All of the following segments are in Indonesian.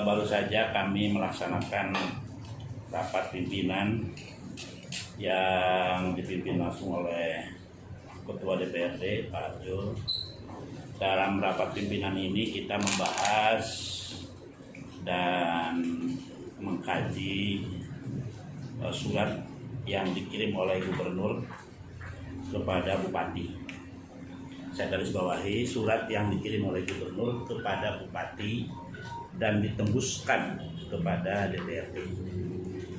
Baru saja kami melaksanakan rapat pimpinan yang dipimpin langsung oleh Ketua DPRD Pak Jul. Dalam rapat pimpinan ini kita membahas dan mengkaji surat yang dikirim oleh Gubernur kepada Bupati. Saya garis bawahi surat yang dikirim oleh Gubernur kepada Bupati dan ditembuskan kepada DPRD.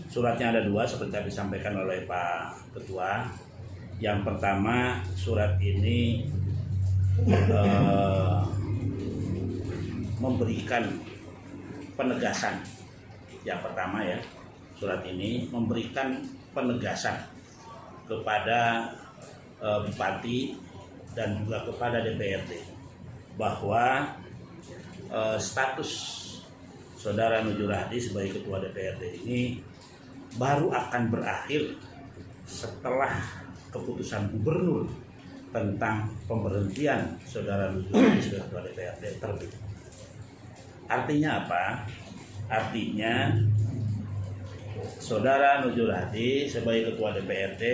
Suratnya ada dua seperti yang disampaikan oleh Pak Ketua. Yang pertama, surat ini memberikan penegasan. Yang pertama ya, surat ini memberikan penegasan kepada Bupati dan juga kepada DPRD bahwa status Saudara Nujul Hadi sebagai Ketua DPRD ini baru akan berakhir setelah keputusan Gubernur tentang pemberhentian Saudara Nujul Hadi sebagai Ketua DPRD terbit. Artinya apa? Artinya Saudara Nujul Hadi sebagai Ketua DPRD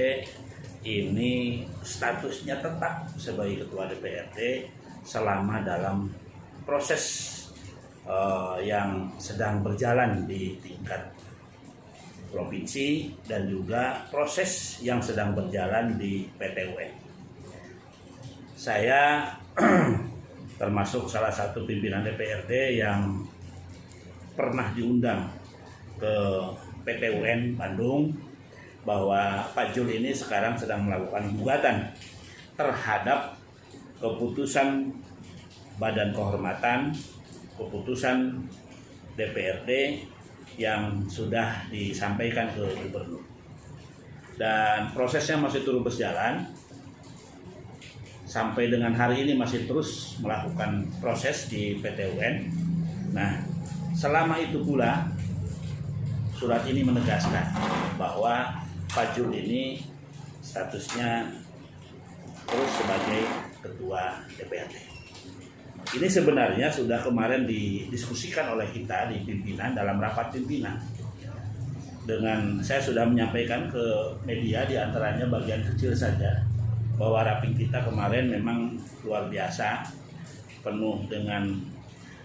ini statusnya tetap sebagai Ketua DPRD selama dalam proses yang sedang berjalan di tingkat provinsi dan juga proses yang sedang berjalan di PT UN. Saya termasuk salah satu pimpinan DPRD yang pernah diundang ke PT UN Bandung bahwa Pak Jul ini sekarang sedang melakukan gugatan terhadap keputusan Badan Kehormatan, keputusan DPRD yang sudah disampaikan ke Gubernur. Dan prosesnya masih terus berjalan. Sampai dengan hari ini masih terus melakukan proses di PT UN. Nah, selama itu pula surat ini menegaskan bahwa Pak Jul ini statusnya terus sebagai Ketua DPRD. Ini sebenarnya sudah kemarin didiskusikan oleh kita di pimpinan dalam rapat pimpinan. Saya sudah menyampaikan ke media diantaranya bagian kecil saja bahwa raping kita kemarin memang luar biasa, penuh dengan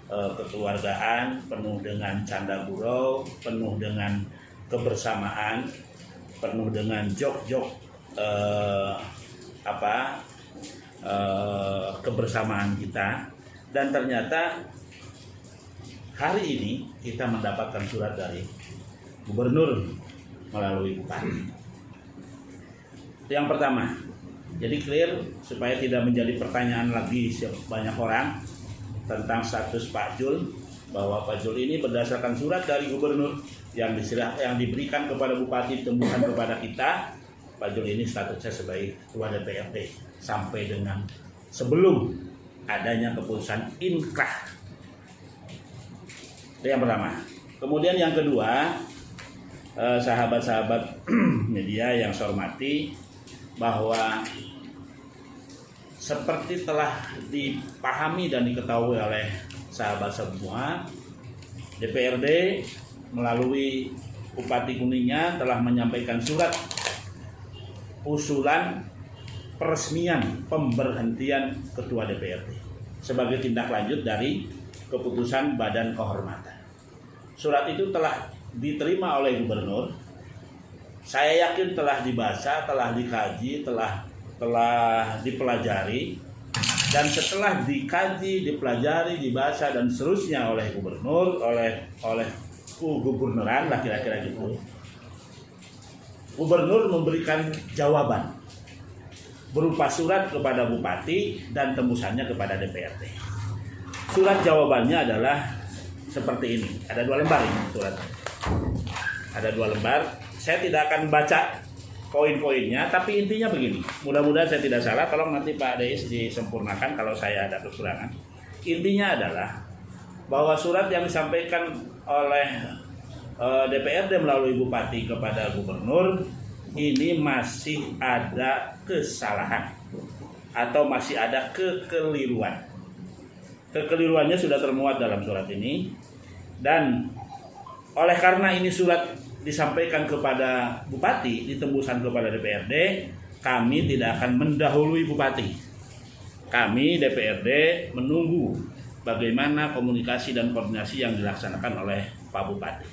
kekeluargaan, penuh dengan canda gurau, penuh dengan kebersamaan, penuh dengan jok-jok kebersamaan kita. Dan ternyata hari ini kita mendapatkan surat dari Gubernur melalui Bupati. Yang pertama, jadi clear supaya tidak menjadi pertanyaan lagi banyak orang tentang status Pak Jul, bahwa Pak Jul ini berdasarkan surat dari Gubernur yang diberikan kepada Bupati tembusan kepada kita, Pak Jul ini statusnya sebagai Ketua DPRD sampai dengan sebelum adanya keputusan inkrah. Itu yang pertama. Kemudian yang kedua, sahabat-sahabat media yang saya hormati, bahwa seperti telah dipahami dan diketahui oleh sahabat semua, DPRD melalui Bupati Kuningnya telah menyampaikan surat usulan peresmian pemberhentian Ketua DPRD sebagai tindak lanjut dari keputusan Badan Kehormatan. Surat itu telah diterima oleh Gubernur. Saya yakin telah dibaca, telah dikaji, telah dipelajari, dan setelah dikaji, dipelajari, dibaca dan seterusnya oleh Gubernur, oleh gubernuran lah kira-kira gitu. Gubernur memberikan jawaban berupa surat kepada Bupati dan tembusannya kepada DPRD. Surat jawabannya adalah seperti ini. Ada 2 lembar ini surat. Ada 2 lembar. Saya tidak akan baca poin-poinnya, tapi intinya begini. Mudah-mudahan saya tidak salah. Tolong nanti Pak Deis disempurnakan kalau saya ada kekurangan. Intinya adalah bahwa surat yang disampaikan oleh DPRD melalui Bupati kepada Gubernur ini masih ada kesalahan atau masih ada kekeliruan. Kekeliruannya sudah termuat dalam surat ini. Dan oleh karena ini surat disampaikan kepada Bupati, ditembusan kepada DPRD, kami tidak akan mendahului Bupati. Kami DPRD menunggu bagaimana komunikasi dan koordinasi yang dilaksanakan oleh Pak Bupati.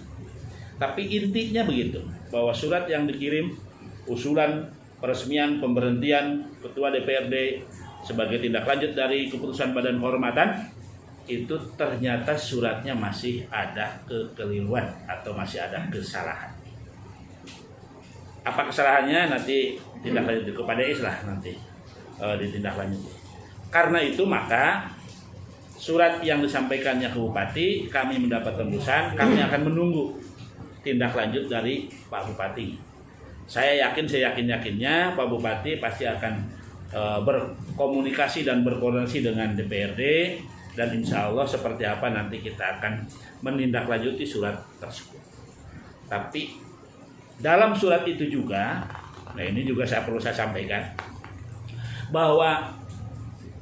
Tapi intinya begitu, bahwa surat yang dikirim, usulan peresmian pemberhentian Ketua DPRD sebagai tindak lanjut dari keputusan Badan Kehormatan, itu ternyata suratnya masih ada kekeliruan atau masih ada kesalahan. Apa kesalahannya nanti tindak lanjut kepada lah nanti ditindaklanjuti. Karena itu maka surat yang disampaikannya ke Bupati, kami mendapat tembusan, kami akan menunggu tindak lanjut dari Pak Bupati. Saya yakin-yakinnya Pak Bupati pasti akan berkomunikasi dan berkoordinasi dengan DPRD, dan insya Allah seperti apa nanti kita akan menindaklanjuti surat tersebut. Tapi dalam surat itu juga, nah ini juga perlu saya sampaikan, bahwa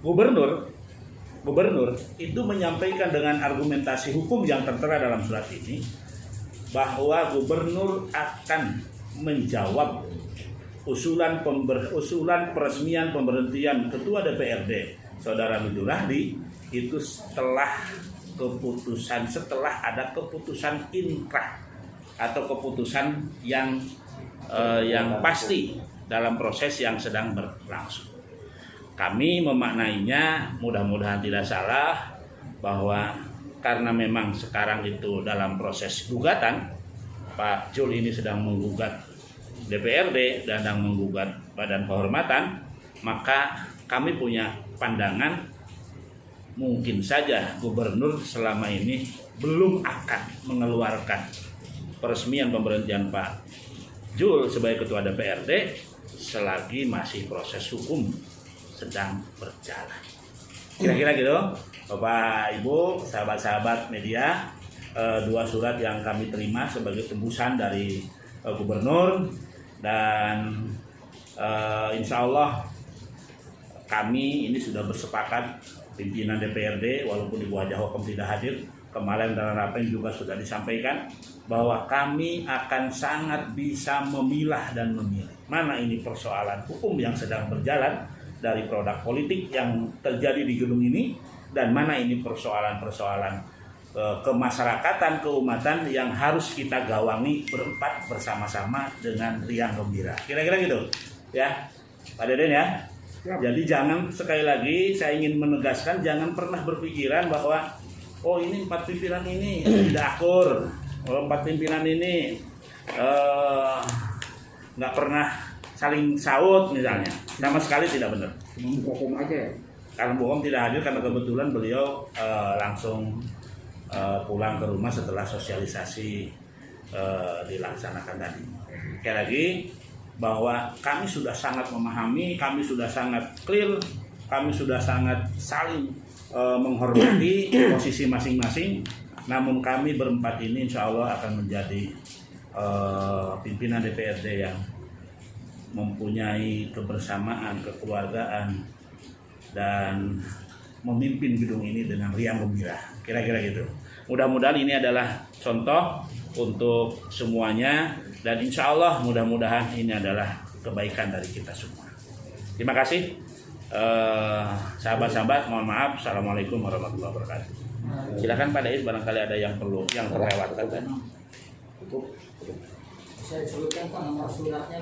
gubernur itu menyampaikan dengan argumentasi hukum yang tertera dalam surat ini, bahwa gubernur akan menjawab usulan peresmian pemberhentian Ketua DPRD Saudara Midul Rahdi itu setelah ada keputusan inkrah atau keputusan yang pasti dalam proses yang sedang berlangsung. Kami memaknainya, mudah-mudahan tidak salah, bahwa karena memang sekarang itu dalam proses gugatan, Pak Jul ini sedang menggugat DPRD dan sedang menggugat Badan Kehormatan, maka kami punya pandangan mungkin saja gubernur selama ini belum akan mengeluarkan peresmian pemberhentian Pak Jul sebagai Ketua DPRD selagi masih proses hukum sedang berjalan. Kira-kira gitu, Bapak Ibu, sahabat-sahabat media, dua surat yang kami terima sebagai tembusan dari gubernur, dan insya Allah kami ini sudah bersepakat, pimpinan DPRD walaupun Ibu Hajah Hokom tidak hadir kemarin dalam rapat juga sudah disampaikan bahwa kami akan sangat bisa memilah dan memilih mana ini persoalan hukum yang sedang berjalan dari produk politik yang terjadi di gedung ini, dan mana ini persoalan-persoalan kemasyarakatan, keumatan yang harus kita gawangi berempat bersama-sama dengan riang gembira. Kira-kira gitu ya Pak Deden ya. Jadi jangan, sekali lagi saya ingin menegaskan, jangan pernah berpikiran bahwa oh ini empat pimpinan ini tidak akur, empat pimpinan ini nggak pernah saling saut misalnya, sama sekali tidak benar. Bu Hokom aja ya? Karena Bu Hokom tidak hadir karena kebetulan beliau langsung pulang ke rumah setelah sosialisasi dilaksanakan tadi. Sekali lagi bahwa kami sudah sangat memahami, kami sudah sangat clear, kami sudah sangat saling menghormati posisi masing-masing. Namun kami berempat ini insya Allah akan menjadi pimpinan DPRD yang mempunyai kebersamaan, kekeluargaan, dan memimpin gedung ini dengan riang gembira. Kira-kira gitu. Mudah-mudahan ini adalah contoh untuk semuanya, dan insya Allah mudah-mudahan ini adalah kebaikan dari kita semua. Terima kasih sahabat-sahabat, mohon maaf. Assalamualaikum warahmatullahi wabarakatuh. Silakan Pak Dais, barangkali ada yang perlu yang terlewatkan tadi. Cukup. Saya sebutkan Pak nomor suratnya.